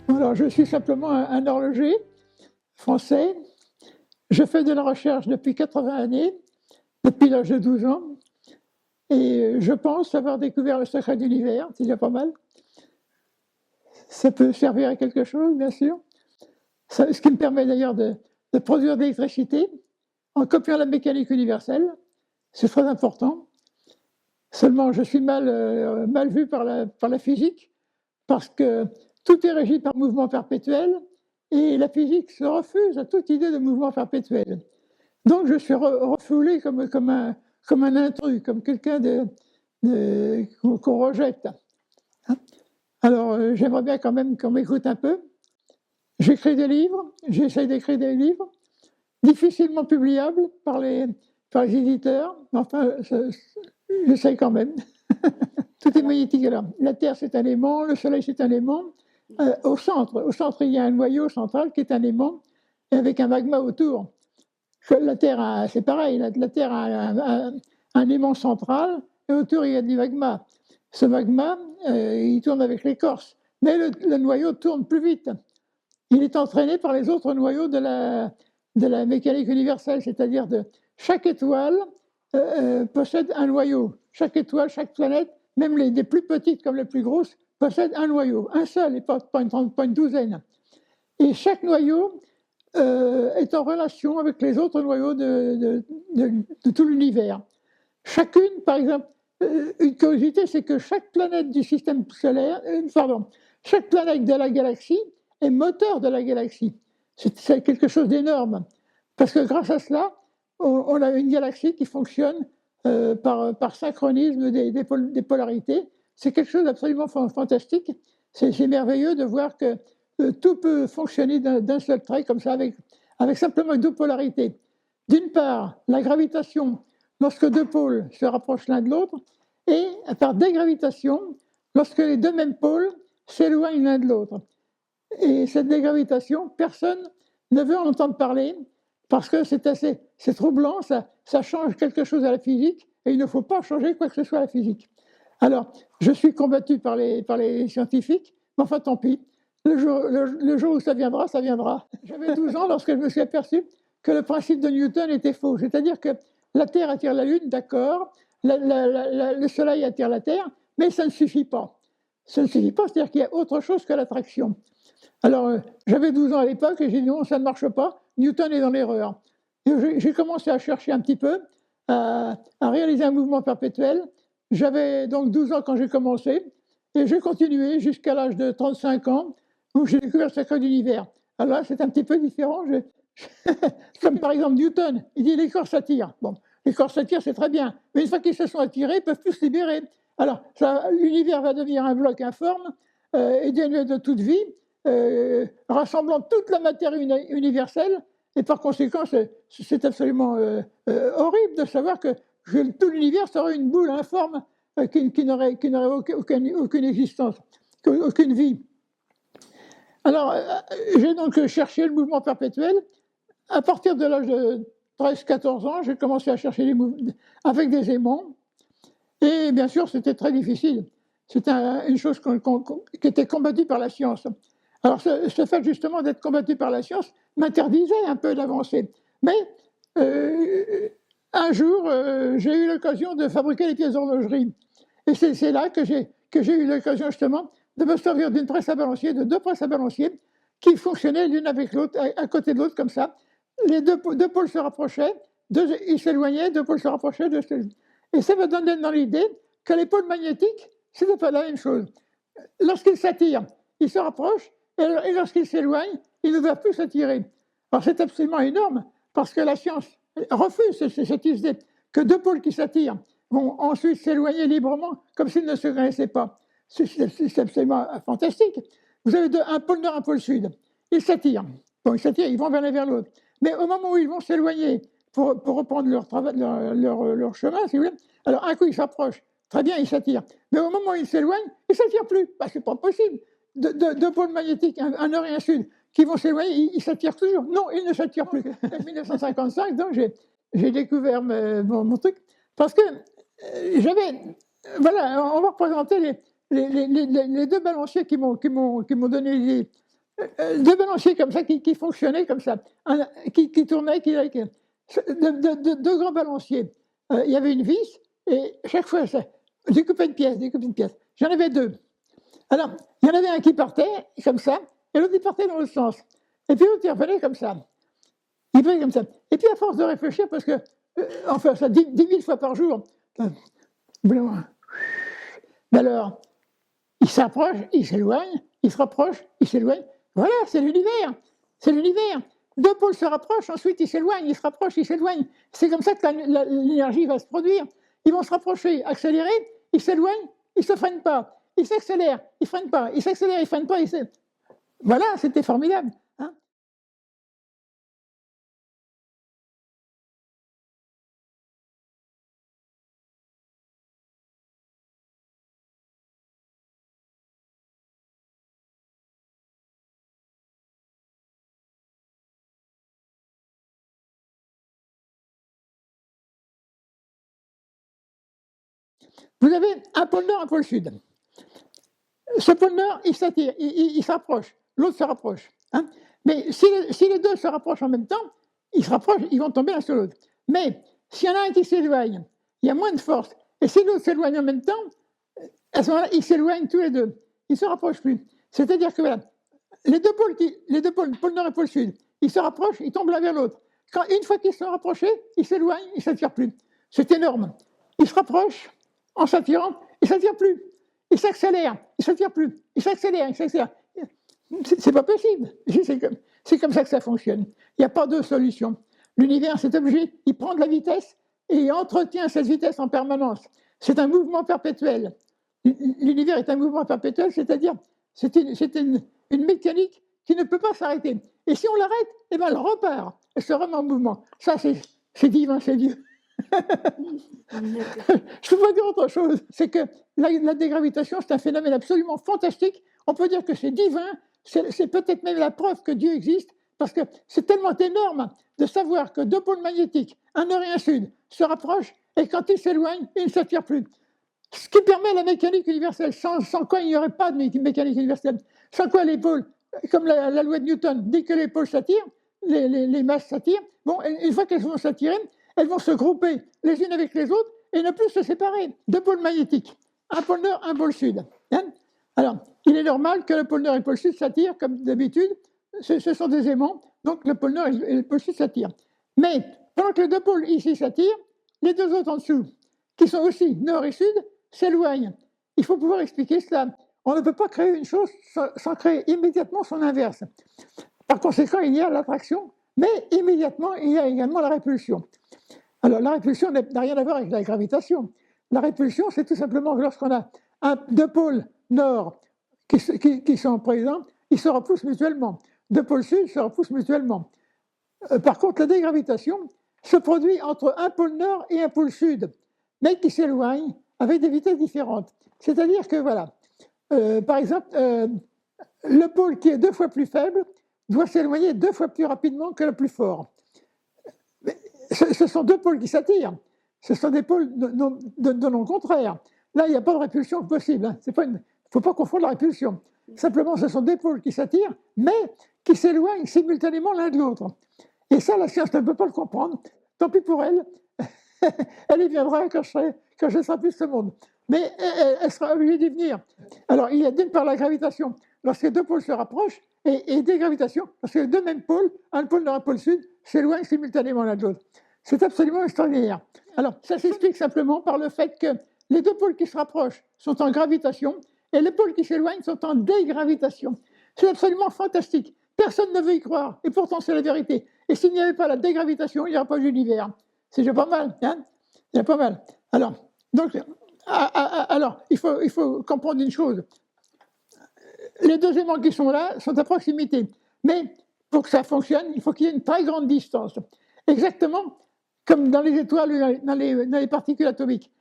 Alors, je suis simplement un horloger français. Je fais de la recherche depuis 80 années, depuis l'âge de 12 ans, et je pense avoir découvert le secret de l'univers, c'est déjà pas mal. Ça peut servir à quelque chose, bien sûr. Ce qui me permet d'ailleurs de produire de l'électricité en copiant la mécanique universelle. C'est très important. Seulement, je suis mal vu par la physique, parce que tout est régi par mouvement perpétuel, et la physique se refuse à toute idée de mouvement perpétuel. Donc, je suis refoulé comme un intrus, comme quelqu'un qu'on rejette. Alors, j'aimerais bien quand même qu'on m'écoute un peu. J'écris des livres, j'essaie d'écrire des livres, difficilement publiables par les éditeurs, mais enfin, j'essaie quand même. Tout est magnétique là. La Terre, c'est un aimant, le Soleil, c'est un aimant. Au centre, il y a un noyau central qui est un aimant, et avec un magma autour. La Terre, c'est pareil, la Terre a un aimant central, et autour, il y a du magma. Ce magma, il tourne avec l'écorce, mais le noyau tourne plus vite. Il est entraîné par les autres noyaux de la mécanique universelle, c'est-à-dire de chaque étoile possède un noyau. Chaque étoile, chaque planète, même les plus petites comme les plus grosses, possèdent un noyau, un seul, et pas une douzaine. Et chaque noyau est en relation avec les autres noyaux de tout l'univers. Chacune, par exemple, une curiosité, c'est que chaque planète du système solaire, chaque planète de la galaxie est moteur de la galaxie. C'est quelque chose d'énorme. Parce que grâce à cela, on a une galaxie qui fonctionne par synchronisme des polarités. C'est quelque chose d'absolument fantastique. C'est merveilleux de voir que tout peut fonctionner d'un seul trait, comme ça, avec simplement deux polarités. D'une part, la gravitation, lorsque deux pôles se rapprochent l'un de l'autre, et par dégravitation, lorsque les deux mêmes pôles s'éloignent l'un de l'autre. Et cette dégravitation, personne ne veut en entendre parler, parce que c'est troublant, ça change quelque chose à la physique, et il ne faut pas changer quoi que ce soit à la physique. Alors, je suis combattu par les scientifiques, mais enfin tant pis. Le jour où ça viendra, ça viendra. J'avais 12 ans lorsque je me suis aperçu que le principe de Newton était faux. C'est-à-dire que la Terre attire la Lune, d'accord, le Soleil attire la Terre, mais ça ne suffit pas. Ça ne suffit pas, c'est-à-dire qu'il y a autre chose que l'attraction. Alors, j'avais 12 ans à l'époque et j'ai dit non, ça ne marche pas, Newton est dans l'erreur. J'ai commencé à chercher un petit peu, à réaliser un mouvement perpétuel. J'avais donc 12 ans quand j'ai commencé, et j'ai continué jusqu'à l'âge de 35 ans, où j'ai découvert le secret de l'univers. Alors là, c'est un petit peu différent. Comme par exemple Newton, il dit les corps s'attirent. Bon, les corps s'attirent, c'est très bien, mais une fois qu'ils se sont attirés, ils ne peuvent plus se libérer. Alors, l'univers va devenir un bloc informe et dénué de toute vie, rassemblant toute la matière universelle, et par conséquent, c'est absolument horrible de savoir que tout l'univers serait une boule informe qui n'aurait aucune existence, aucune vie. Alors, j'ai donc cherché le mouvement perpétuel. À partir de l'âge de 13-14 ans, j'ai commencé à chercher les mouvements avec des aimants. Et bien sûr, c'était très difficile. C'était une chose qui était combattue par la science. Alors, ce fait justement d'être combattu par la science m'interdisait un peu d'avancer. Mais un jour, j'ai eu l'occasion de fabriquer les pièces d'horlogerie. Et c'est là que j'ai eu l'occasion justement de me servir d'une presse à balancier, de deux presses à balancier, qui fonctionnaient l'une avec l'autre, à côté de l'autre, comme ça. Les deux pôles se rapprochaient, ils s'éloignaient, deux pôles se rapprochaient. Et ça me donnait dans l'idée que les pôles magnétiques, ce n'était pas la même chose. Lorsqu'ils s'attirent, ils se rapprochent, et lorsqu'ils s'éloignent, ils ne doivent plus s'attirer. Alors c'est absolument énorme, parce que la science refuse cette idée que deux pôles qui s'attirent vont ensuite s'éloigner librement, comme s'ils ne se connaissaient pas. C'est absolument fantastique. Vous avez un pôle nord, un pôle sud. Ils s'attirent. Bon, ils vont vers l'autre. Mais au moment où ils vont s'éloigner pour reprendre leur chemin, si vous voulez, alors un coup ils s'approchent, très bien, ils s'attirent. Mais au moment où ils s'éloignent, ils ne s'attirent plus. Bah, c'est pas possible. Deux pôles magnétiques, un nord et un sud, qui vont s'éloigner, ils s'attirent toujours. Non, ils ne s'attirent plus. En 1955, donc j'ai découvert mon truc, parce que voilà, on va représenter les deux balanciers qui m'ont donné l'idée. deux balanciers comme ça qui fonctionnaient comme ça, qui tournaient, deux grands balanciers. Il y avait une vis et chaque fois, ça découpait une pièce, découpait une pièce. J'en avais deux. Alors, il y en avait un qui partait comme ça, et l'autre il partait dans l'autre sens. Et puis l'autre il revenait comme ça. Il revenait comme ça. Et puis à force de réfléchir, parce que, enfin, ça 10 000 fois par jour, mais alors, il s'approche, il s'éloigne, il se rapproche, il s'éloigne. Voilà, c'est l'univers. C'est l'univers. Deux pôles se rapprochent, ensuite ils s'éloignent, ils se rapprochent, ils s'éloignent. C'est comme ça que l'énergie va se produire. Ils vont se rapprocher, accélérer, ils s'éloignent, ils ne se freinent pas. Ils s'accélèrent, ils ne freinent pas. Ils s'accélèrent, ils ne freinent pas. Voilà, c'était formidable. Hein. Vous avez un pôle nord, un pôle sud. Ce pôle nord, il s'attire, il se rapproche, l'autre se rapproche. Hein. Mais si les deux se rapprochent en même temps, ils se rapprochent, ils vont tomber l'un sur l'autre. Mais s'il y en a un qui s'éloigne, il y a moins de force. Et si l'autre s'éloigne en même temps, à ce moment-là, ils s'éloignent tous les deux. Ils ne se rapprochent plus. C'est-à-dire que voilà, les deux pôles, pôle nord et pôle sud, ils se rapprochent, ils tombent l'un vers l'autre. Une fois qu'ils se sont rapprochés, ils s'éloignent, ils ne s'attirent plus. C'est énorme. Ils se rapprochent en s'attirant, ils ne s'attirent plus. Ils s'accélèrent, ils ne s'attirent plus. Ils s'accélèrent, ils s'accélèrent. C'est pas possible. C'est comme ça que ça fonctionne. Il n'y a pas de solution. L'univers, cet objet, il prend de la vitesse et il entretient cette vitesse en permanence. C'est un mouvement perpétuel. L'univers est un mouvement perpétuel, c'est-à-dire c'est une mécanique qui ne peut pas s'arrêter. Et si on l'arrête, eh ben, elle repart. Elle se remet en mouvement. Ça, c'est divin, c'est Dieu. Je ne peux pas dire autre chose. C'est que la dégravitation, c'est un phénomène absolument fantastique. On peut dire que c'est divin. C'est peut-être même la preuve que Dieu existe, parce que c'est tellement énorme de savoir que deux pôles magnétiques, un nord et un sud, se rapprochent, et quand ils s'éloignent, ils ne s'attirent plus. Ce qui permet la mécanique universelle, sans quoi il n'y aurait pas de mécanique universelle. Sans quoi les pôles, comme la loi de Newton, dès que les pôles s'attirent, les masses s'attirent, bon, une fois qu'elles vont s'attirer, elles vont se grouper les unes avec les autres et ne plus se séparer. Deux pôles magnétiques, un pôle nord, un pôle sud. Hein. Alors, il est normal que le pôle nord et le pôle sud s'attirent, comme d'habitude, ce sont des aimants, donc le pôle nord et le pôle sud s'attirent. Mais pendant que les deux pôles ici s'attirent, les deux autres en dessous, qui sont aussi nord et sud, s'éloignent. Il faut pouvoir expliquer cela. On ne peut pas créer une chose sans créer immédiatement son inverse. Par conséquent, il y a l'attraction, mais immédiatement, il y a également la répulsion. Alors, la répulsion n'a rien à voir avec la gravitation. La répulsion, c'est tout simplement que lorsqu'on a deux pôles nord qui sont présents, ils se repoussent mutuellement. Deux pôles sud se repoussent mutuellement. Par contre, la dégravitation se produit entre un pôle nord et un pôle sud, mais qui s'éloignent avec des vitesses différentes. C'est-à-dire que, voilà, par exemple, le pôle qui est deux fois plus faible doit s'éloigner deux fois plus rapidement que le plus fort. Ce sont deux pôles qui s'attirent. Ce sont des pôles de non contraires. Là, il n'y a pas de répulsion possible. Hein. Il ne faut pas confondre la répulsion. Simplement, ce sont des pôles qui s'attirent, mais qui s'éloignent simultanément l'un de l'autre. Et ça, la science ne peut pas le comprendre. Tant pis pour elle. Elle y viendra quand je serai plus ce monde. Mais elle sera obligée d'y venir. Alors, il y a d'une part la gravitation, lorsque les deux pôles se rapprochent, et dégravitation, parce que les deux mêmes pôles, un pôle nord et un pôle sud, s'éloignent simultanément l'un de l'autre. C'est absolument extraordinaire. Alors, ça s'explique simplement par le fait que les deux pôles qui se rapprochent sont en gravitation, et les pôles qui s'éloignent sont en dégravitation. C'est absolument fantastique. Personne ne veut y croire, et pourtant c'est la vérité. Et s'il n'y avait pas la dégravitation, il n'y aurait pas d'univers. C'est déjà pas mal, hein. C'est pas mal. Alors, alors il faut comprendre une chose. Les deux aimants qui sont là sont à proximité. Mais pour que ça fonctionne, il faut qu'il y ait une très grande distance. Exactement comme dans les étoiles, dans les particules atomiques.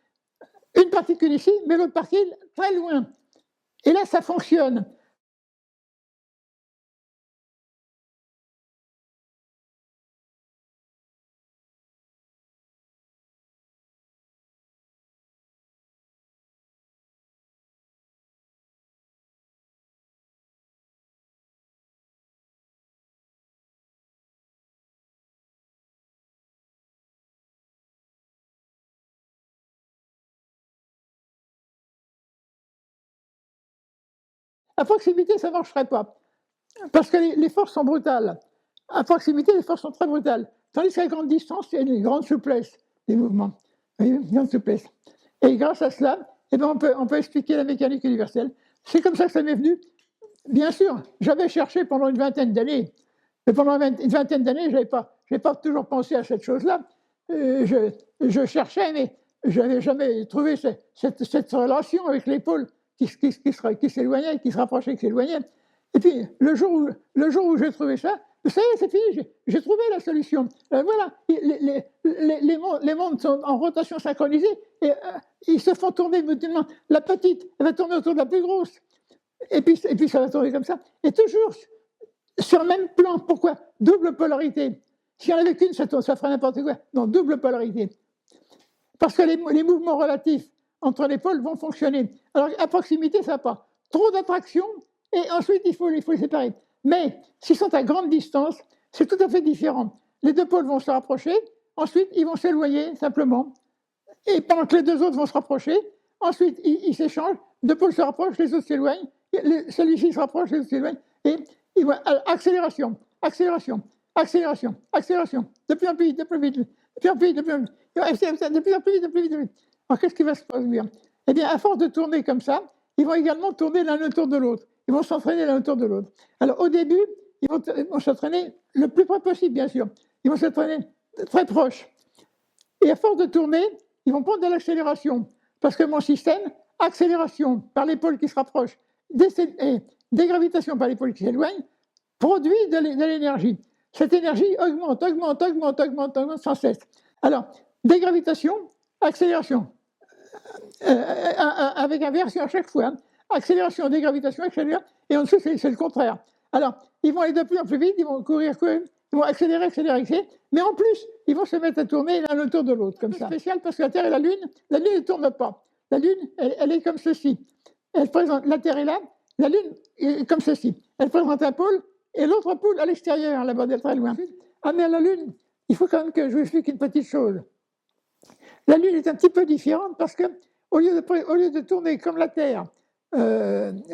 Une particule ici, mais l'autre particule très loin. Et là, ça fonctionne. À proximité, ça ne marcherait pas. Parce que les forces sont brutales. À proximité, les forces sont très brutales. Tandis qu'à grande distance, il y a une grande souplesse des mouvements. Une grande souplesse. Et grâce à cela, eh ben on peut expliquer la mécanique universelle. C'est comme ça que ça m'est venu. Bien sûr, j'avais cherché pendant une vingtaine d'années. Mais pendant une vingtaine d'années, je n'avais pas toujours pensé à cette chose-là. Je cherchais, mais je n'avais jamais trouvé cette relation avec les pôles qui s'éloignaient, qui se rapprochaient, qui s'éloignaient. Et puis, le jour où j'ai trouvé ça, ça y est, c'est fini, j'ai trouvé la solution. Voilà, les mondes sont en rotation synchronisée et ils se font tourner mutuellement. La petite, elle va tourner autour de la plus grosse. Et puis ça va tourner comme ça. Et toujours sur le même plan. Pourquoi? Double polarité. Si on avait qu'une, ça ferait n'importe quoi. Non, double polarité. Parce que les mouvements relatifs entre les pôles vont fonctionner. Alors, à proximité, ça n'a pas. Trop d'attraction, et ensuite, il faut les séparer. Mais s'ils sont à grande distance, c'est tout à fait différent. Les deux pôles vont se rapprocher, ensuite, ils vont s'éloigner simplement. Et pendant que les deux autres vont se rapprocher, ensuite, ils s'échangent, deux pôles se rapprochent, les autres s'éloignent, celui-ci se rapproche, les autres s'éloignent, et accélération, accélération, accélération, accélération, de plus en plus vite, de plus en plus vite, de plus en plus vite, de plus en plus vite, de plus en plus vite, de plus vite, de plus vite. Alors, qu'est-ce qui va se produire? Eh bien, à force de tourner comme ça, ils vont également tourner l'un autour de l'autre. Ils vont s'entraîner l'un autour de l'autre. Alors, au début, ils vont s'entraîner le plus près possible, bien sûr. Ils vont s'entraîner très proches. Et à force de tourner, ils vont prendre de l'accélération. Parce que mon système, accélération par les pôles qui se rapprochent, dégravitation par les pôles qui s'éloignent, produit de l'énergie. Cette énergie augmente, augmente, augmente, augmente, augmente sans cesse. Alors, dégravitation, accélération, avec inversion à chaque fois. Hein. Accélération, dégravitation, accélération, et en dessous, c'est le contraire. Alors, ils vont aller de plus en plus vite, ils vont courir, ils vont accélérer, accélérer, accélérer, mais en plus, ils vont se mettre à tourner l'un autour de l'autre, comme ça. C'est spécial parce que la Terre et la Lune ne tournent pas. La Lune, elle est comme ceci. Elle présente, la Terre est là, la Lune est comme ceci. Elle présente un pôle et l'autre pôle à l'extérieur, là-bas, d'être très loin. Ah, mais à la Lune, il faut quand même que je vous explique une petite chose. La Lune est un petit peu différente parce que, au lieu de tourner comme la Terre,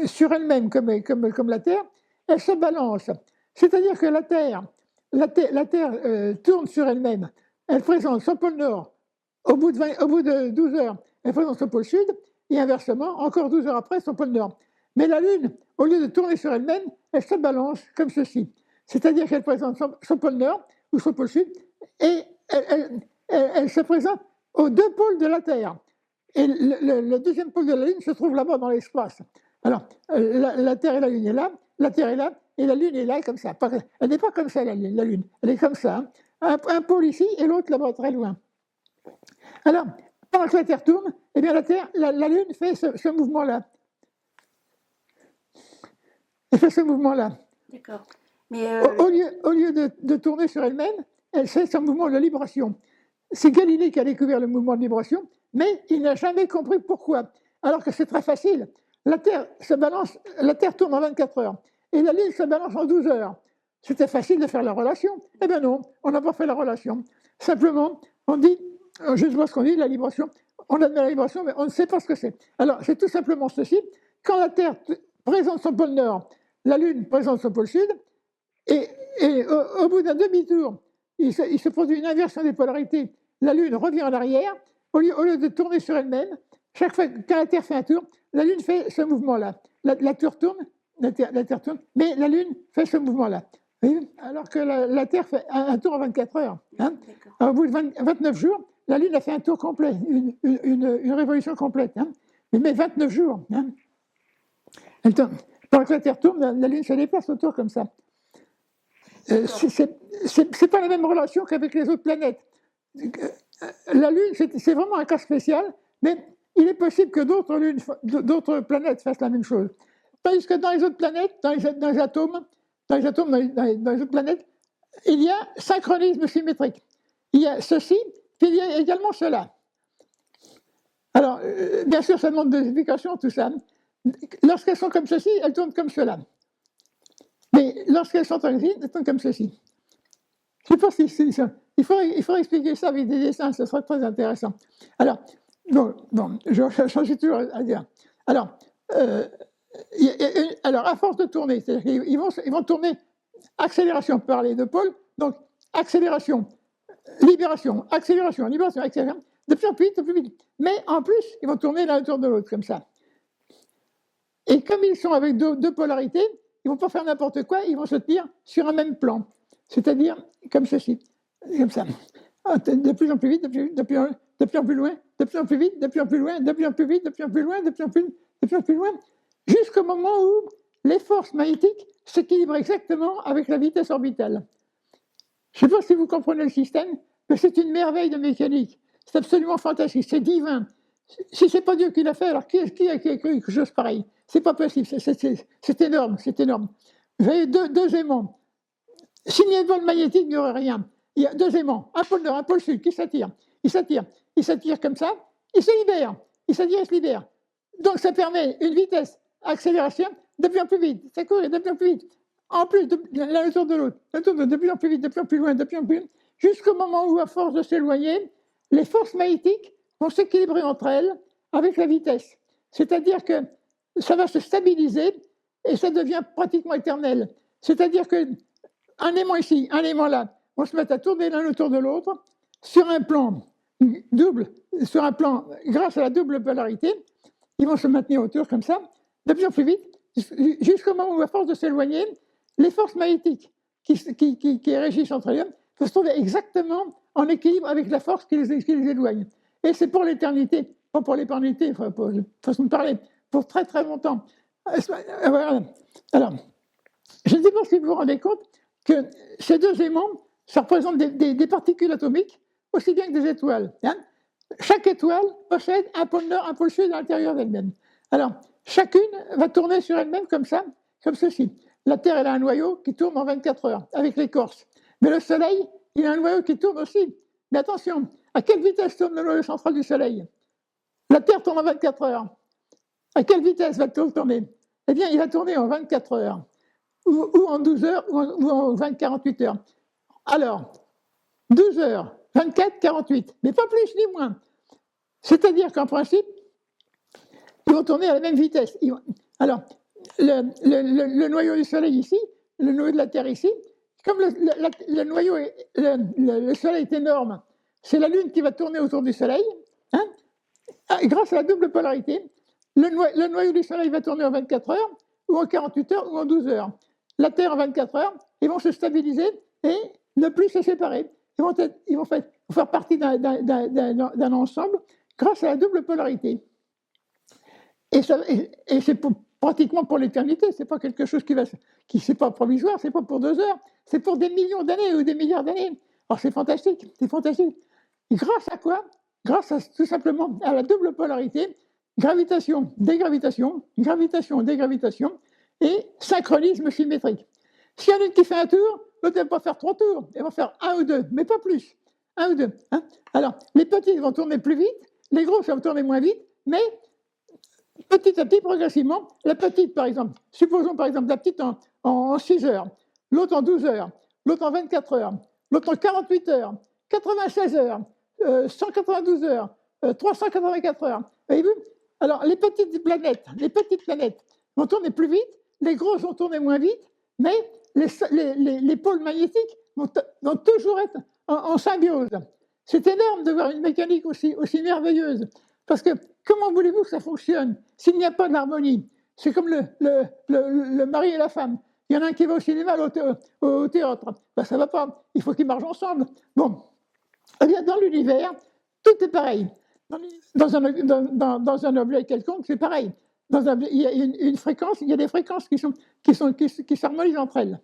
sur elle-même, comme la Terre, elle se balance. C'est-à-dire que la Terre tourne sur elle-même. Elle présente son pôle nord. Au bout de 12 heures, elle présente son pôle sud, et inversement, encore 12 heures après, son pôle nord. Mais la Lune, au lieu de tourner sur elle-même, elle se balance comme ceci. C'est-à-dire qu'elle présente son pôle nord ou son pôle sud, et elle se présente aux deux pôles de la Terre. Et le deuxième pôle de la Lune se trouve là-bas dans l'espace. Alors, la Terre et la Lune est là, la Terre est là, et la Lune est là comme ça. Elle n'est pas comme ça, la Lune. Elle est comme ça. Hein. Un pôle ici et l'autre là-bas, très loin. Alors, pendant que la Terre tourne, eh bien la Lune fait ce mouvement-là. Elle fait ce mouvement-là. D'accord. Mais au lieu de tourner sur elle-même, elle fait ce mouvement de libration. C'est Galilée qui a découvert le mouvement de libration, mais il n'a jamais compris pourquoi. Alors que c'est très facile. La Terre tourne en 24 heures, et la Lune se balance en 12 heures. C'était facile de faire la relation. Eh bien non, on n'a pas fait la relation. Simplement, on dit, je vois ce qu'on dit, la libration, on admet la libration, mais on ne sait pas ce que c'est. Alors, c'est tout simplement ceci. Quand la Terre présente son pôle nord, la Lune présente son pôle sud, et au bout d'un demi-tour, il se produit une inversion des polarités. La Lune revient en arrière, au lieu de tourner sur elle-même. Chaque fois que la Terre fait un tour, la Lune fait ce mouvement-là. La Terre tourne, mais la Lune fait ce mouvement-là. Alors que la Terre fait un tour en 24 heures. Hein. Au bout de 29 jours, la Lune a fait un tour complet, une révolution complète. Hein. Mais 29 jours. Hein. Pendant que la Terre tourne, la Lune se déplace autour comme ça. C'est pas la même relation qu'avec les autres planètes. La Lune, c'est vraiment un cas spécial, mais il est possible que d'autres planètes fassent la même chose. Tandis que dans les autres planètes, dans les atomes, dans les autres planètes, il y a synchronisme symétrique. Il y a ceci, puis il y a également cela. Alors, bien sûr, ça demande des explications, tout ça. Lorsqu'elles sont comme ceci, elles tournent comme cela. Mais lorsqu'elles sont en gris, elles tournent comme ceci. Je ne sais pas si il faudrait expliquer ça avec des dessins, ce serait très intéressant. Alors, bon, je change toujours à dire. Alors, Alors, à force de tourner, ils vont tourner accélération par les deux pôles, donc accélération, libération, accélération, libération, accélération, de plus en plus vite, de plus vite. Mais en plus, ils vont tourner l'un autour de l'autre, comme ça. Et comme ils sont avec deux polarités, ils ne vont pas faire n'importe quoi, ils vont se tenir sur un même plan. C'est-à-dire comme ceci, comme ça. De plus en plus vite, de plus en plus loin, de plus en plus vite, de plus en plus loin, de plus en plus vite, de plus en plus loin, de plus en plus loin, jusqu'au moment où les forces magnétiques s'équilibrent exactement avec la vitesse orbitale. Je ne sais pas si vous comprenez le système, mais c'est une merveille de mécanique. C'est absolument fantastique, c'est divin. Si ce n'est pas Dieu qui l'a fait, alors qui a cru quelque chose pareil? C'est pas possible, c'est énorme, c'est énorme. Vous avez deux aimants. S'il n'y avait pas de magnétique, il n'y aurait rien. Il y a deux aimants, un pôle nord, un pôle sud, qui s'attirent. Ils s'attirent comme ça, ils se libèrent. Ils s'attirent, ils se libèrent. Donc ça permet une vitesse, accélération, de plus en plus vite. Ça court de plus en plus vite. En plus, l'un autour de l'autre, de plus en plus vite, de plus en plus loin, de plus en plus vite, jusqu'au moment où, à force de s'éloigner, les forces magnétiques vont s'équilibrer entre elles avec la vitesse. C'est-à-dire que ça va se stabiliser et ça devient pratiquement éternel. C'est-à-dire qu'un aimant ici, un aimant là, vont se mettre à tourner l'un autour de l'autre sur un plan double, sur un plan grâce à la double polarité. Ils vont se maintenir autour comme ça, de plus en plus vite, jusqu'au moment où, à force de s'éloigner, les forces magnétiques qui régissent entre elles vont se trouver exactement en équilibre avec la force qui les éloigne. Et c'est pour l'éternité, pas pour l'éternité, pour façon de parler, pour très très longtemps. Alors, je ne sais pas si vous vous rendez compte que ces deux aimants, ça représente des particules atomiques aussi bien que des étoiles. Hein. Chaque étoile possède un pôle nord, un pôle sud à l'intérieur d'elle-même. Alors, chacune va tourner sur elle-même comme ça, comme ceci. La Terre, elle a un noyau qui tourne en 24 heures, avec l'écorce. Mais le Soleil, il a un noyau qui tourne aussi. Mais attention, à quelle vitesse tourne le noyau central du Soleil? La Terre tourne en 24 heures. À quelle vitesse va-t-il tourner? Eh bien, il va tourner en 24 heures, ou en 12 heures, ou en 48 heures. Alors, 12 heures, 24, 48, mais pas plus ni moins. C'est-à-dire qu'en principe, ils vont tourner à la même vitesse. Alors, le noyau du Soleil ici, le noyau de la Terre ici, comme le noyau, le Soleil est énorme, c'est la Lune qui va tourner autour du Soleil, hein, grâce à la double polarité. Le noyau du Soleil va tourner en 24 heures, ou en 48 heures, ou en 12 heures. La Terre en 24 heures, ils vont se stabiliser et ne plus se séparer. Ils vont faire partie d'un ensemble grâce à la double polarité. Et c'est pratiquement pour l'éternité, c'est pas quelque chose qui c'est pas provisoire, c'est pas pour 2 heures, c'est pour des millions d'années ou des milliards d'années. Alors c'est fantastique, c'est fantastique. Et grâce à quoi? Grâce tout simplement à la double polarité, gravitation, dégravitation, gravitation, dégravitation, et synchronisme symétrique. S'il y en a une qui fait un tour, l'autre ne va pas faire 3 tours, elle va faire 1 ou 2, mais pas plus. 1 ou 2. Hein. Alors, les petites vont tourner plus vite, les grosses vont tourner moins vite, mais petit à petit, progressivement, la petite, par exemple, supposons par exemple la petite en 6 heures, l'autre en 12 heures, l'autre en 24 heures, l'autre en 48 heures, 96 heures, 192 heures, 384 heures. Voyez-vous? Alors, les petites planètes vont tourner plus vite, les grosses vont tourner moins vite, mais les pôles magnétiques vont toujours être en symbiose. C'est énorme de voir une mécanique aussi merveilleuse. Parce que comment voulez-vous que ça fonctionne s'il n'y a pas d'harmonie? C'est comme le mari et la femme. Il y en a un qui va au cinéma, l'autre au théâtre. Ben, ça ne va pas. Il faut qu'ils marchent ensemble. Bon. Eh bien, dans l'univers, tout est pareil. Dans un objet quelconque, c'est pareil. Il y a une fréquence, il y a des fréquences qui s'harmonisent entre elles.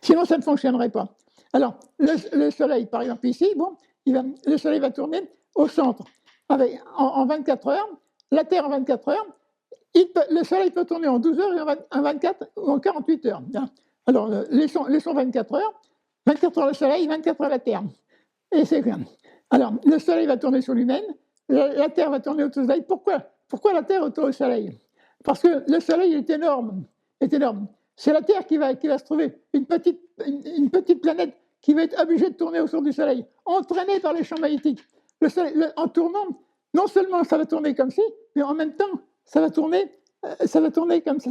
Sinon, ça ne fonctionnerait pas. Alors, le Soleil, par exemple, ici, bon, le Soleil va tourner au centre. En 24 heures, la Terre en 24 heures, le Soleil peut tourner en 12 heures et en 24 ou en 48 heures. Alors, laissons 24 heures. 24 heures le Soleil, 24 heures la Terre. Et c'est bien. Alors, le Soleil va tourner sur lui-même, la Terre va tourner autour du Soleil. Pourquoi la Terre autour du Soleil? Parce que le Soleil est énorme. C'est la Terre qui va se trouver une petite planète qui va être obligée de tourner autour du Soleil, entraînée par les champs magnétiques. Le Soleil, en tournant, non seulement ça va tourner comme ci, mais en même temps, ça va tourner ça va tourner comme ça.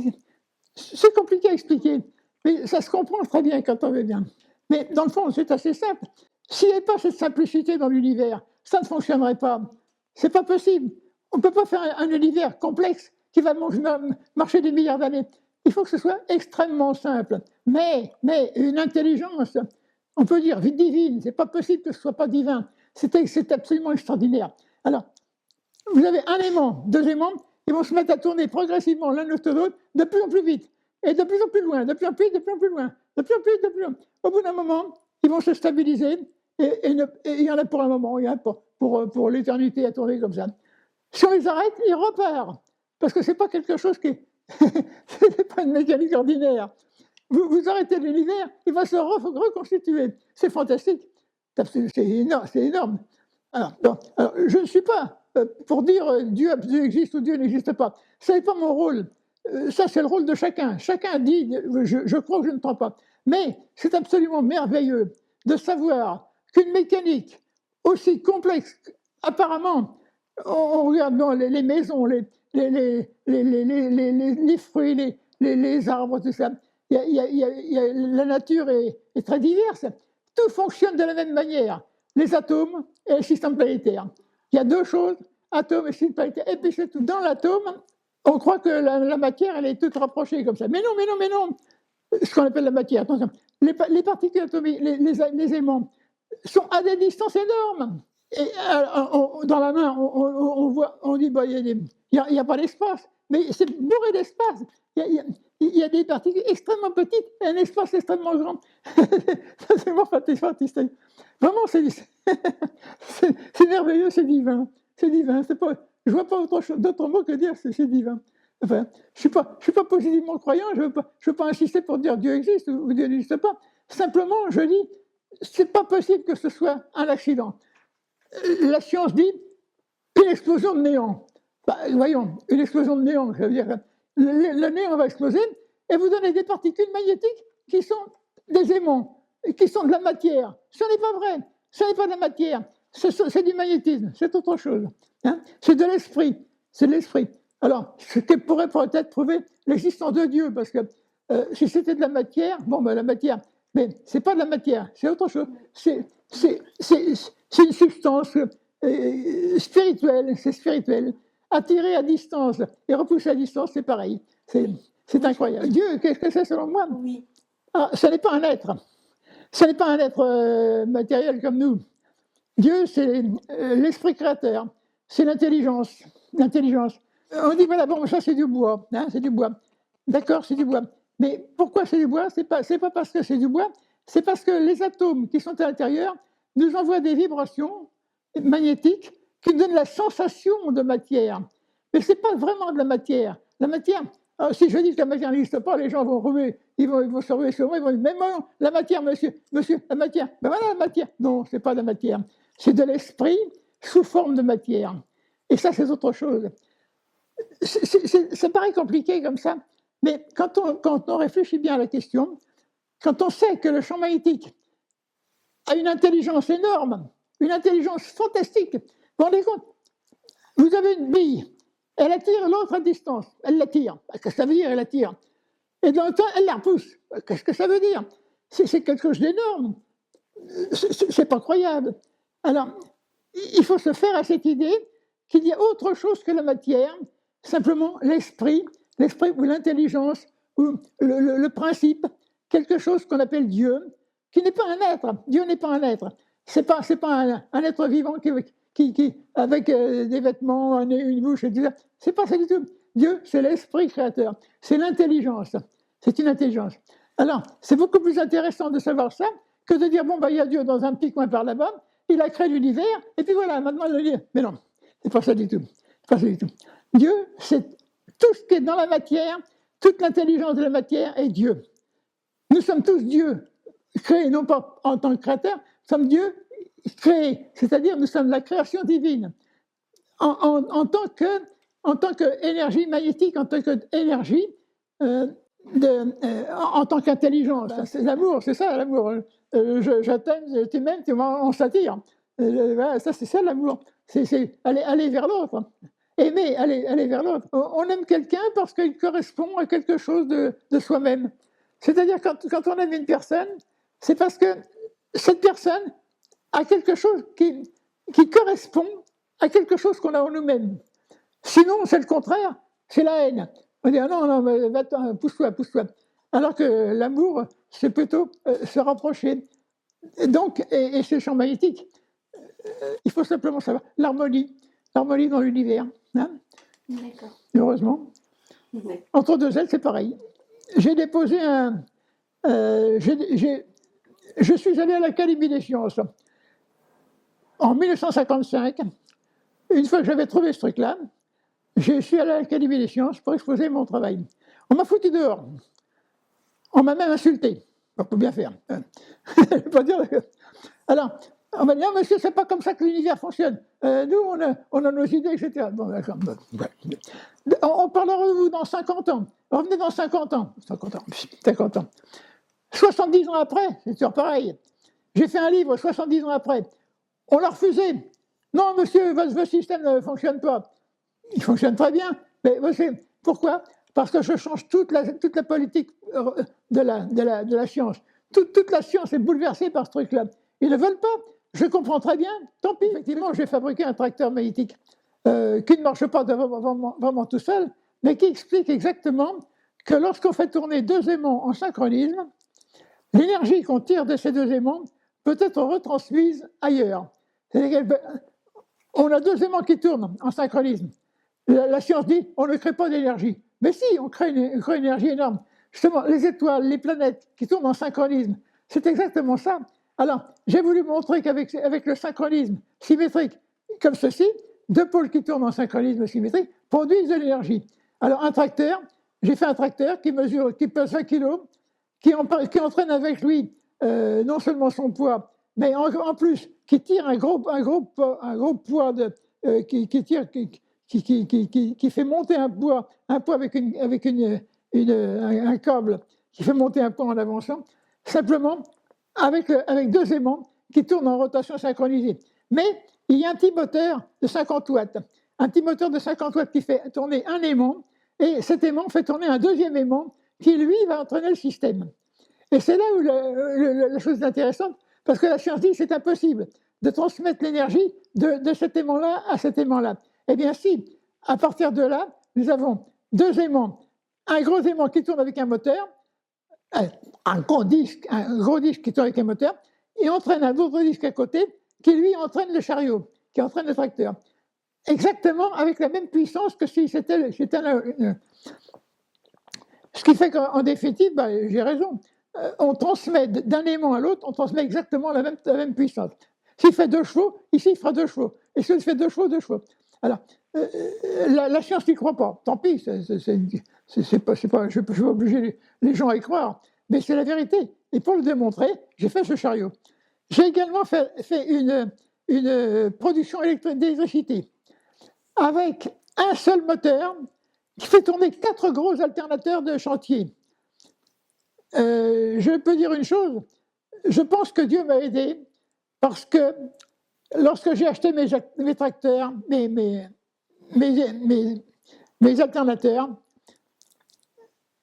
C'est compliqué à expliquer, mais ça se comprend très bien quand on veut bien. Mais dans le fond, c'est assez simple. S'il n'y avait pas cette simplicité dans l'univers, ça ne fonctionnerait pas. C'est pas possible. On ne peut pas faire un univers complexe qui va marcher des milliards d'années. Il faut que ce soit extrêmement simple. Mais une intelligence, on peut dire divine, c'est pas possible que ce soit pas divin. C'est absolument extraordinaire. Alors, vous avez un aimant, deux aimants, ils vont se mettre à tourner progressivement l'un autour de l'autre, de plus en plus vite, et de plus en plus loin, de plus en plus, de plus en plus loin, de plus en plus, de plus en plus. Au bout d'un moment, ils vont se stabiliser, et il y en a pour un moment, il y en a pour l'éternité à tourner comme ça. Si on les arrête, ils repartent, parce que c'est pas quelque chose qui est... c'est pas une mécanique ordinaire. Vous arrêtez l'univers, il va se reconstituer. C'est fantastique. C'est énorme, c'est énorme. Alors, je ne suis pas pour dire Dieu existe ou Dieu n'existe pas. Ce n'est pas mon rôle. Ça, c'est le rôle de chacun. Chacun dit, je crois que je ne trompe pas. Mais c'est absolument merveilleux de savoir qu'une mécanique aussi complexe, apparemment, on regarde les maisons, les fruits, les arbres, tout ça. La nature est très diverse. Tout fonctionne de la même manière. Les atomes et le système planétaire. Il y a deux choses, atomes et système planétaire. Et puis c'est tout. Dans l'atome, on croit que la matière, elle est toute rapprochée comme ça. Mais non. Ce qu'on appelle la matière, attention. Les particules atomiques, les aimants, sont à des distances énormes. Et dans la main, on dit, bah, il n'y a pas d'espace. Mais c'est bourré d'espace. Il y a des particules extrêmement petites et un espace extrêmement grand. C'est vraiment fantastique. Vraiment, c'est merveilleux, c'est divin. C'est divin. Je ne vois pas d'autre mot que dire c'est divin. Enfin, je suis pas positivement croyant, je veux pas insister pour dire Dieu existe ou Dieu n'existe pas. Simplement, je dis, c'est pas possible que ce soit un accident. La science dit une explosion de néant. Bah, voyons, une explosion de néant, ça veut dire que le néant va exploser et vous donnez des particules magnétiques qui sont des aimants, qui sont de la matière. Ce n'est pas vrai, ce n'est pas de la matière, c'est du magnétisme, c'est autre chose. Hein, c'est de l'esprit, c'est de l'esprit. Alors, ce qui pourrait peut-être prouver l'existence de Dieu, parce que si c'était de la matière, la matière, mais c'est pas de la matière, c'est autre chose. C'est une substance spirituelle, c'est spirituel. Attirer à distance et repousser à distance, c'est pareil. C'est incroyable. Dieu, qu'est-ce que c'est selon moi? Oui. Ce n'est pas un être. Ce n'est pas un être matériel comme nous. Dieu, c'est l'esprit créateur. C'est l'intelligence. On dit, voilà, bon, ça c'est du bois. Hein, c'est du bois. D'accord, c'est du bois. Mais pourquoi c'est du bois? C'est pas parce que c'est du bois, c'est parce que les atomes qui sont à l'intérieur nous envoient des vibrations magnétiques qui donnent la sensation de matière. Mais ce n'est pas vraiment de la matière. La matière, si je dis que la matière n'existe pas, les gens vont ils vont se ruer sur moi, ils vont dire, mais non, la matière, monsieur, la matière. Ben voilà la matière. Non, ce n'est pas de la matière. C'est de l'esprit sous forme de matière. Et ça, c'est autre chose. Ça paraît compliqué comme ça, mais quand on réfléchit bien à la question, quand on sait que le champ magnétique a une intelligence énorme, une intelligence fantastique, vous vous rendez compte? Vous avez une bille, elle attire l'autre à distance, elle l'attire. Qu'est-ce que ça veut dire, elle attire? Et dans le temps, elle la repousse. Qu'est-ce que ça veut dire? C'est quelque chose d'énorme. C'est pas croyable. Alors, il faut se faire à cette idée qu'il y a autre chose que la matière, simplement l'esprit ou l'intelligence, ou le principe, quelque chose qu'on appelle Dieu, qui n'est pas un être. Dieu n'est pas un être. C'est pas un être vivant qui avec des vêtements, une bouche, et tout ça. C'est pas ça du tout. Dieu, c'est l'esprit créateur. C'est l'intelligence. C'est une intelligence. Alors, c'est beaucoup plus intéressant de savoir ça que de dire, bon, il y a Dieu dans un petit coin par là-bas, il a créé l'univers, et puis voilà, maintenant il le dit. Mais non, c'est pas ça du tout. Pas ça du tout. Dieu, c'est tout ce qui est dans la matière, toute l'intelligence de la matière est Dieu. Nous sommes tous Dieu, créés non pas en tant que créateurs, nous sommes Dieu créés, c'est-à-dire nous sommes la création divine. En tant qu'énergie magnétique, en tant qu'énergie, en tant qu'intelligence. C'est l'amour, c'est ça l'amour. Je t'aime, tu m'aimes, on s'attire. Voilà, ça, c'est ça l'amour. C'est aller vers l'autre. aimer, aller vers l'autre. On aime quelqu'un parce qu'il correspond à quelque chose de soi-même. C'est-à-dire quand on aime une personne, c'est parce que cette personne a quelque chose qui correspond à quelque chose qu'on a en nous-mêmes. Sinon, c'est le contraire, c'est la haine. On dit, ah non, non, mais va-t'en, pousse-toi, pousse-toi. Alors que l'amour, c'est plutôt se rapprocher. Et c'est le champ magnétique. Il faut simplement savoir l'harmonie dans l'univers. Hein. D'accord. Heureusement. D'accord. Entre deux ailes, c'est pareil. J'ai déposé un. Je suis allé à l'Académie des sciences en 1955. Une fois que j'avais trouvé ce truc-là, je suis allé à l'Académie des sciences pour exposer mon travail. On m'a foutu dehors. On m'a même insulté. On peut bien faire. Pas dire que... Alors, on m'a dit, non, monsieur, c'est pas comme ça que l'univers fonctionne. Nous, on a nos idées, etc. Bon, d'accord. On parlera de vous dans 50 ans. Revenez dans 50 ans. 50 ans. 70 ans après, c'est toujours pareil. J'ai fait un livre 70 ans après. On l'a refusé. Non, monsieur, votre système ne fonctionne pas. Il fonctionne très bien. Mais pourquoi ? Parce que je change toute la politique de la science. Toute la science est bouleversée par ce truc-là. Ils ne veulent pas. Je comprends très bien. Tant pis. Effectivement, j'ai fabriqué un tracteur magnétique qui ne marche pas vraiment tout seul, mais qui explique exactement que lorsqu'on fait tourner deux aimants en synchronisme, l'énergie qu'on tire de ces deux aimants peut être retransmise ailleurs. On a deux aimants qui tournent en synchronisme. La science dit on ne crée pas d'énergie. Mais si, on crée une énergie énorme. Justement, les étoiles, les planètes qui tournent en synchronisme, c'est exactement ça. Alors, j'ai voulu montrer qu'avec le synchronisme symétrique, comme ceci, deux pôles qui tournent en synchronisme symétrique produisent de l'énergie. Alors, j'ai fait un tracteur qui pèse 20 kg, qui entraîne avec lui non seulement son poids, mais en plus, qui tire un gros poids qui fait monter un poids avec un câble qui fait monter un poids en avançant, simplement avec deux aimants qui tournent en rotation synchronisée. Mais il y a un petit moteur de 50 watts. Un petit moteur de 50 watts qui fait tourner un aimant, et cet aimant fait tourner un deuxième aimant qui, lui, va entraîner le système. Et c'est là où la chose est intéressante, parce que la science dit que c'est impossible de transmettre l'énergie de cet aimant-là à cet aimant-là. Eh bien si, à partir de là, nous avons deux aimants, un gros aimant qui tourne avec un moteur, un gros disque qui tourne avec un moteur, et entraîne un autre disque à côté qui lui entraîne le chariot, qui entraîne le tracteur. Exactement avec la même puissance que si c'était ce qui fait qu'en définitive, j'ai raison, on transmet d'un aimant à l'autre, on transmet exactement la même puissance. S'il fait 2 chevaux, ici il fera 2 chevaux. Et s'il fait 2 chevaux, 2 chevaux. Alors, la science n'y croit pas. Tant pis, c'est pas, je ne vais pas obliger les gens à y croire. Mais c'est la vérité. Et pour le démontrer, j'ai fait ce chariot. J'ai également fait une production d'électricité avec un seul moteur qui fait tourner 4 gros alternateurs de chantier. Je peux dire une chose, je pense que Dieu m'a aidé parce que lorsque j'ai acheté mes tracteurs, mes alternateurs,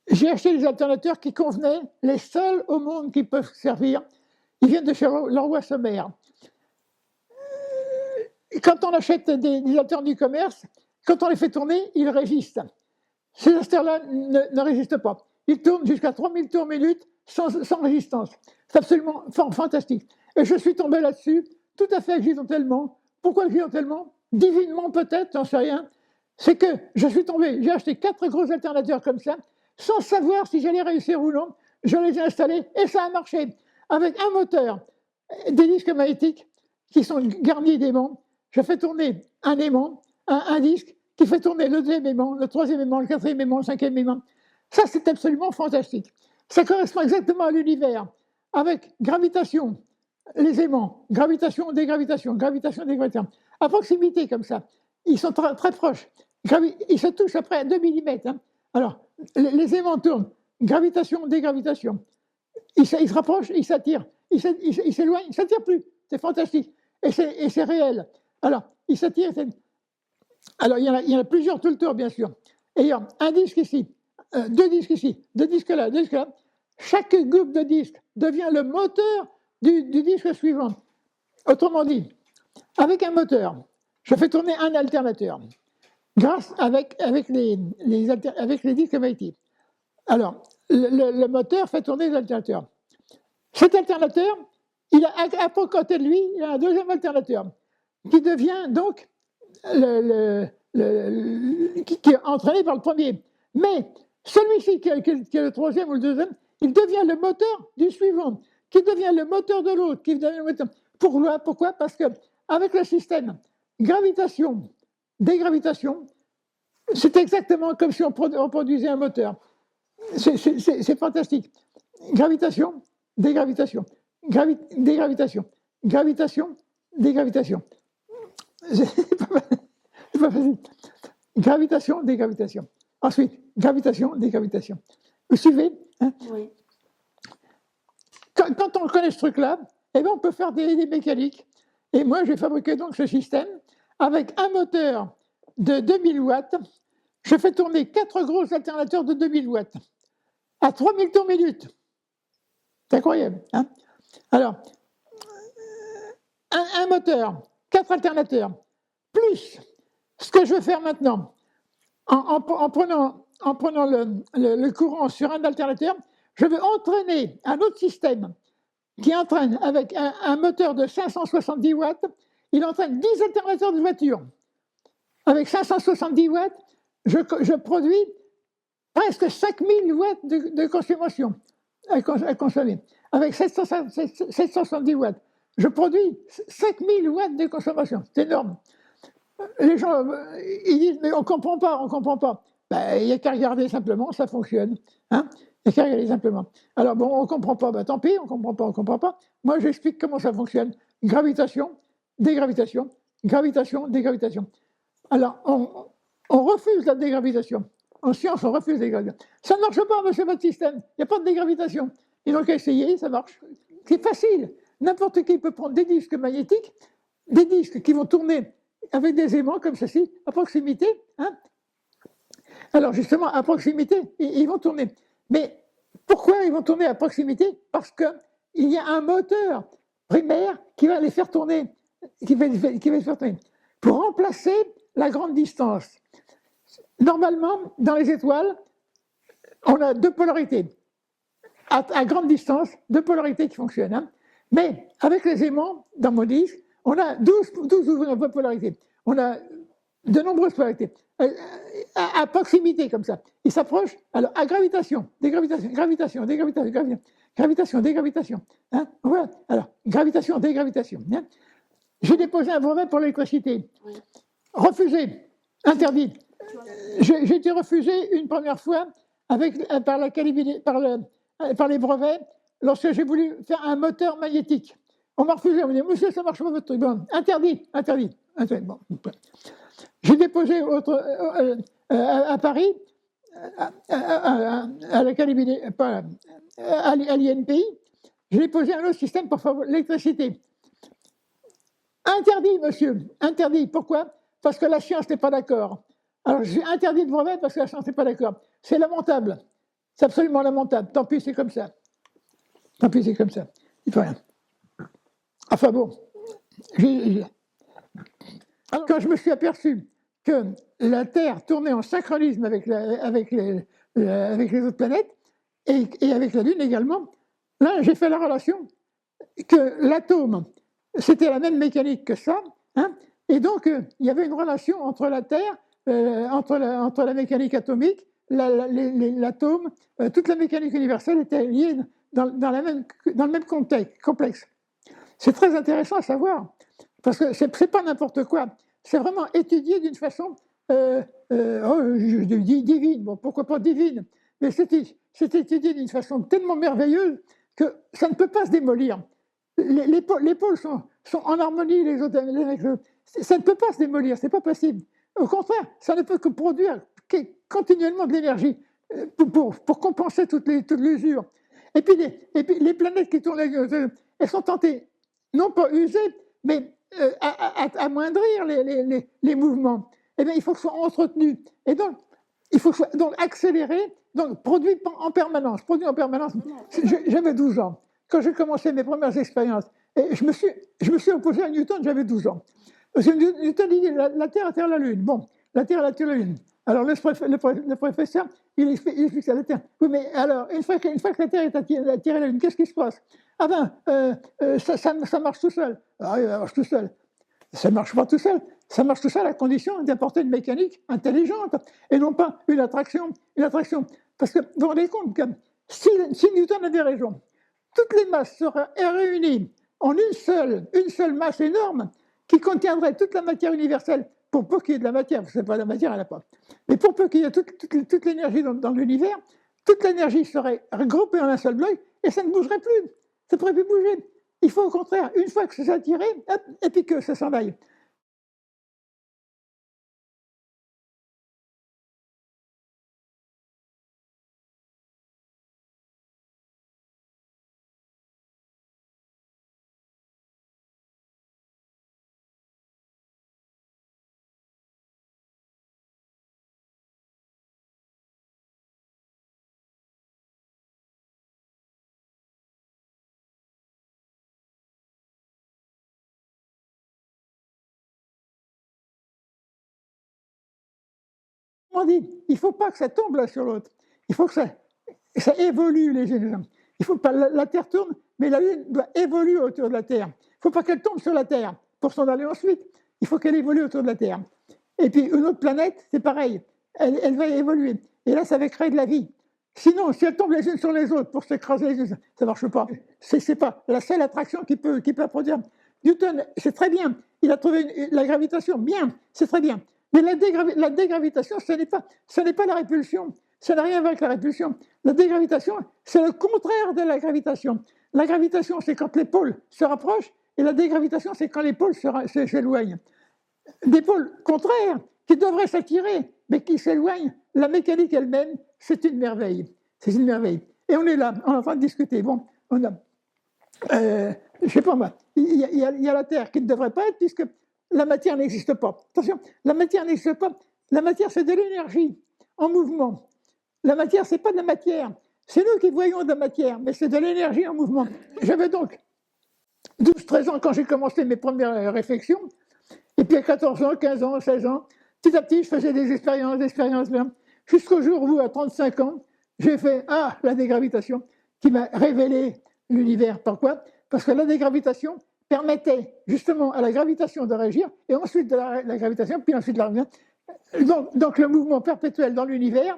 j'ai acheté des alternateurs qui convenaient, les seuls au monde qui peuvent servir. Ils viennent de chez Leroy Sommer. Quand on achète des alternateurs du commerce, quand on les fait tourner, ils résistent. Ces alternateurs-là ne résistent pas. Ils tournent jusqu'à 3000 tours minute sans résistance. C'est absolument fantastique. Et je suis tombé là-dessus, tout à fait accidentellement. Pourquoi accidentellement ? Divinement peut-être, j'en sais rien. C'est que je suis tombé, j'ai acheté 4 gros alternateurs comme ça, sans savoir si j'allais réussir ou non. Je les ai installés et ça a marché. Avec un moteur, des disques magnétiques qui sont garnis d'aimants. Je fais tourner un aimant, un disque qui fait tourner le deuxième aimant, le troisième aimant, le quatrième aimant, le cinquième aimant. Ça, c'est absolument fantastique. Ça correspond exactement à l'univers, avec gravitation, les aimants, gravitation, dégravitation, gravitation, dégravitation. À proximité, comme ça. Ils sont très proches. Ils se touchent après à 2 mm. Hein. Alors, les aimants tournent. Gravitation, dégravitation. Ils se rapprochent, ils s'attirent. Ils s'éloignent, ils ne s'attirent plus. C'est fantastique. Et c'est réel. Alors, ils s'attirent. Alors, il y en a plusieurs tout le tour, bien sûr. Ayant un disque ici, deux disques ici, deux disques là, deux disques là. Chaque groupe de disques devient le moteur du disque suivant. Autrement dit, avec un moteur, je fais tourner un alternateur avec les disques magnétiques. Alors, le moteur fait tourner les alternateurs. Cet alternateur, il a à côté de lui, il a un deuxième alternateur qui devient donc qui est entraîné par le premier. Mais celui-ci qui est le troisième ou le deuxième, il devient le moteur du suivant, qui devient le moteur de l'autre, qui devient le moteur. Pourquoi? Parce qu'avec le système gravitation, dégravitation, c'est exactement comme si on produisait un moteur. C'est fantastique. Gravitation, dégravitation, dégravitation, gravitation, dégravitation. C'est pas facile. Gravitation, dégravitation. Ensuite, gravitation, dégravitation. Vous suivez, hein? Oui. Quand on connaît ce truc-là, eh bien, on peut faire des mécaniques. Et moi, j'ai fabriqué donc ce système avec un moteur de 2000 watts. Je fais tourner 4 gros alternateurs de 2000 watts à 3000 tours minute. C'est incroyable. Hein? Alors, un moteur, 4 alternateurs, plus ce que je vais faire maintenant, en prenant le courant sur un alternateur, je vais entraîner un autre système qui entraîne avec un moteur de 570 watts, il entraîne 10 alternateurs de voiture. Avec 570 watts, je produis presque 5000 watts de consommation à consommer. Avec 770 watts, je produis 5000 watts de consommation. C'est énorme. Les gens, ils disent, mais on ne comprend pas. Ben, il n'y a qu'à regarder simplement, ça fonctionne. Hein, il n'y a qu'à regarder simplement. Alors bon, on ne comprend pas, ben, tant pis, on ne comprend pas. Moi, j'explique comment ça fonctionne. Gravitation, dégravitation, gravitation, dégravitation. Alors, on refuse la dégravitation. En science, on refuse la dégravitation. Ça ne marche pas, monsieur, votre système. Il n'y a pas de dégravitation. Ils n'ont qu'à essayer, ça marche. C'est facile. N'importe qui peut prendre des disques magnétiques, des disques qui vont tourner avec des aimants comme ceci, à proximité. Hein. Alors justement, à proximité, ils vont tourner. Mais pourquoi ils vont tourner à proximité? Parce qu'il y a un moteur primaire qui va les faire tourner, qui va les faire tourner, pour remplacer la grande distance. Normalement, dans les étoiles, on a deux polarités. À grande distance, deux polarités qui fonctionnent. Hein. Mais avec les aimants, dans mon disque, on a 12 polarités. On a de nombreuses polarités. À proximité, comme ça. Ils s'approchent. Alors, à gravitation, dégravitation, gravitation, dégravitation, gravitation, dégravitation. Hein, voilà. Alors, gravitation, dégravitation. Hein. J'ai déposé un brevet pour l'électricité. Oui. Refusé. Interdit. J'ai été refusé une première fois par les brevets lorsque j'ai voulu faire un moteur magnétique. On m'a refusé, on m'a dit, monsieur, ça ne marche pas votre truc. Bon, interdit. Bon. J'ai déposé à Paris, à l'Académie, à l'INPI, j'ai déposé un autre système pour faire l'électricité. Interdit, monsieur, interdit. Pourquoi? Parce que la science n'est pas d'accord. Alors, j'ai interdit de brevet parce que la science n'est pas d'accord. C'est lamentable. C'est absolument lamentable. Tant pis, c'est comme ça. Il ne faut rien. Enfin bon, alors, quand je me suis aperçu que la Terre tournait en synchronisme avec les autres planètes et avec la Lune également, là j'ai fait la relation que l'atome, c'était la même mécanique que ça, hein, et donc il y avait une relation entre la Terre, entre la mécanique atomique, l'atome, toute la mécanique universelle était liée dans le même complexe. C'est très intéressant à savoir, parce que ce n'est pas n'importe quoi, c'est vraiment étudié d'une façon divine, bon, pourquoi pas divine, mais c'est étudié d'une façon tellement merveilleuse que ça ne peut pas se démolir. Les pôles sont en harmonie les autres avec les autres. Ça ne peut pas se démolir, c'est pas possible. Au contraire, ça ne peut que produire continuellement de l'énergie pour compenser toute l'usure. Et puis les planètes qui tournent, elles sont tentées, non pas user, mais amoindrir les mouvements. eh bien, il faut que ce soit entretenu. Et donc, il faut que ce soit donc accéléré, donc produit en permanence. Produit en permanence. J'avais 12 ans. Quand j'ai commencé mes premières expériences, et je me suis opposé à Newton, j'avais 12 ans. Parce que Newton dit la Terre attire la Lune. Bon, la Terre attire la Lune. Alors le professeur, il explique ça à la Terre. Oui, mais alors, une fois que la Terre est attirée à la Lune, qu'est-ce qui se passe? Ah ben, ça marche tout seul. Ah oui, ça marche tout seul. Ça ne marche pas tout seul. Ça marche tout seul à condition d'apporter une mécanique intelligente et non pas une attraction. Parce que vous vous rendez compte que si Newton avait raison, toutes les masses seraient réunies en une seule masse énorme qui contiendrait toute la matière universelle, pour peu qu'il y ait de la matière, parce que pas de la matière, elle n'a pas. Mais pour peu qu'il y ait toute l'énergie dans l'univers, toute l'énergie serait regroupée en un seul bloc et ça ne bougerait plus. Ça ne pourrait plus bouger. Il faut au contraire, une fois que c'est attiré, hop, et puis que ça s'en aille. On dit, il ne faut pas que ça tombe l'un sur l'autre. Il faut que ça évolue les unes. Il faut pas la Terre tourne, mais la Lune doit évoluer autour de la Terre. Il ne faut pas qu'elle tombe sur la Terre pour s'en aller ensuite. Il faut qu'elle évolue autour de la Terre. Et puis une autre planète, c'est pareil. Elle va évoluer. Et là, ça va créer de la vie. Sinon, si elles tombent les unes sur les autres pour s'écraser les unes, ça ne marche pas. C'est pas la seule attraction qui peut produire. Newton, c'est très bien. Il a trouvé la gravitation, bien, c'est très bien. Mais la dégravitation, ce n'est pas la répulsion. Ça n'a rien à voir avec la répulsion. La dégravitation, c'est le contraire de la gravitation. La gravitation, c'est quand les pôles se rapprochent, et la dégravitation, c'est quand les pôles s'éloignent. Des pôles contraires qui devraient s'attirer, mais qui s'éloignent. La mécanique elle-même, c'est une merveille. C'est une merveille. Et on est là, on est en train de discuter. Bon, on a, je sais pas moi, il y a la Terre qui ne devrait pas être, puisque la matière n'existe pas. Attention, la matière n'existe pas. La matière, c'est de l'énergie en mouvement. La matière, c'est pas de la matière. C'est nous qui voyons de la matière, mais c'est de l'énergie en mouvement. J'avais donc 12-13 ans quand j'ai commencé mes premières réflexions. Et puis à 14 ans, 15 ans, 16 ans, petit à petit, je faisais des expériences, jusqu'au jour où, à 35 ans, j'ai fait la dégravitation, qui m'a révélé l'univers. Pourquoi? Parce que la dégravitation permettait justement à la gravitation de réagir, et ensuite de la gravitation, puis ensuite de la donc le mouvement perpétuel dans l'univers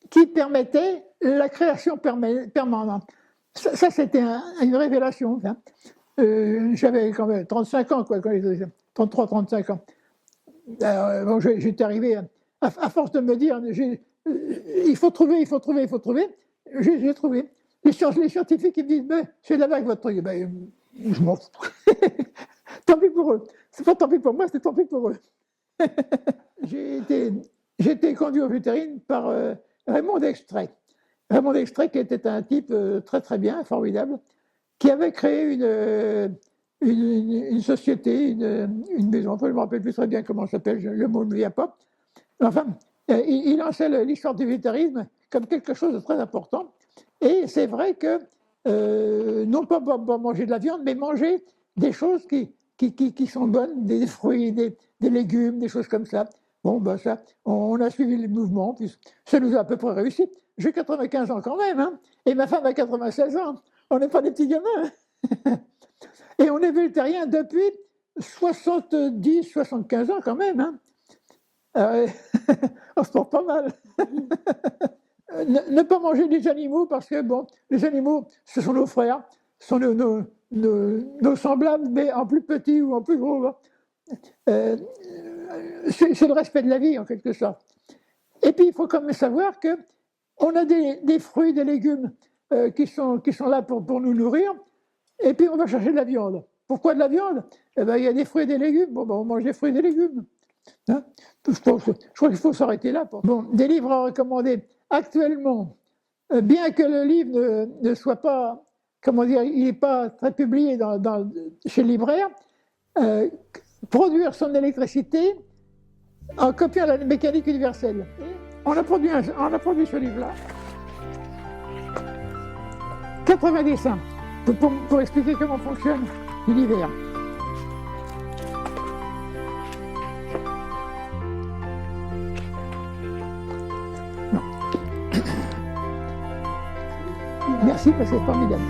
qui permettait la création permanente. Ça c'était une révélation. Hein. J'avais quand même 35 ans, quoi, quand j'étais 33, 35 ans. Bon, j'étais arrivé, à force de me dire, il faut trouver, j'ai trouvé. Les scientifiques, ils me disent, mais c'est là-bas avec votre truc. Ben, je m'en fous. Tant pis pour eux. C'est pas tant pis pour moi, c'est tant pis pour eux. J'ai été conduit au vétérinaire par Raymond Dextrait. Raymond Dextrait, qui était un type très très bien, formidable, qui avait créé une société, une maison, je ne me rappelle plus très bien comment ça s'appelle, le mot ne vient pas. Enfin, il lançait l'histoire du vétérisme comme quelque chose de très important. Et c'est vrai que, non pas manger de la viande, mais manger des choses qui sont bonnes, des fruits, des légumes, des choses comme ça. Bon, ben ça, on a suivi le mouvement, puis ça nous a à peu près réussi. J'ai 95 ans quand même, hein, et ma femme a 96 ans. On n'est pas des petits gamins. Et on est végétarien depuis 70, 75 ans quand même. Hein. On se porte pas mal. Ne pas manger des animaux parce que, bon, les animaux, ce sont nos frères, ce sont nos semblables, mais en plus petit ou en plus gros. C'est le respect de la vie, en quelque sorte. Et puis, il faut quand même savoir qu'on a des fruits, des légumes qui sont là pour nous nourrir, et puis on va chercher de la viande. Pourquoi de la viande? Eh bien, il y a des fruits et des légumes. Bon, ben, on mange des fruits et des légumes. Hein, je crois qu'il faut s'arrêter là. Bon, des livres à recommander. Actuellement, bien que le livre ne soit pas, comment dire, il n'est pas très publié chez le libraire, produire son électricité en copiant la mécanique universelle. On a produit ce livre-là. 80 dessins pour expliquer comment fonctionne l'univers. Merci parce que c'est formidable.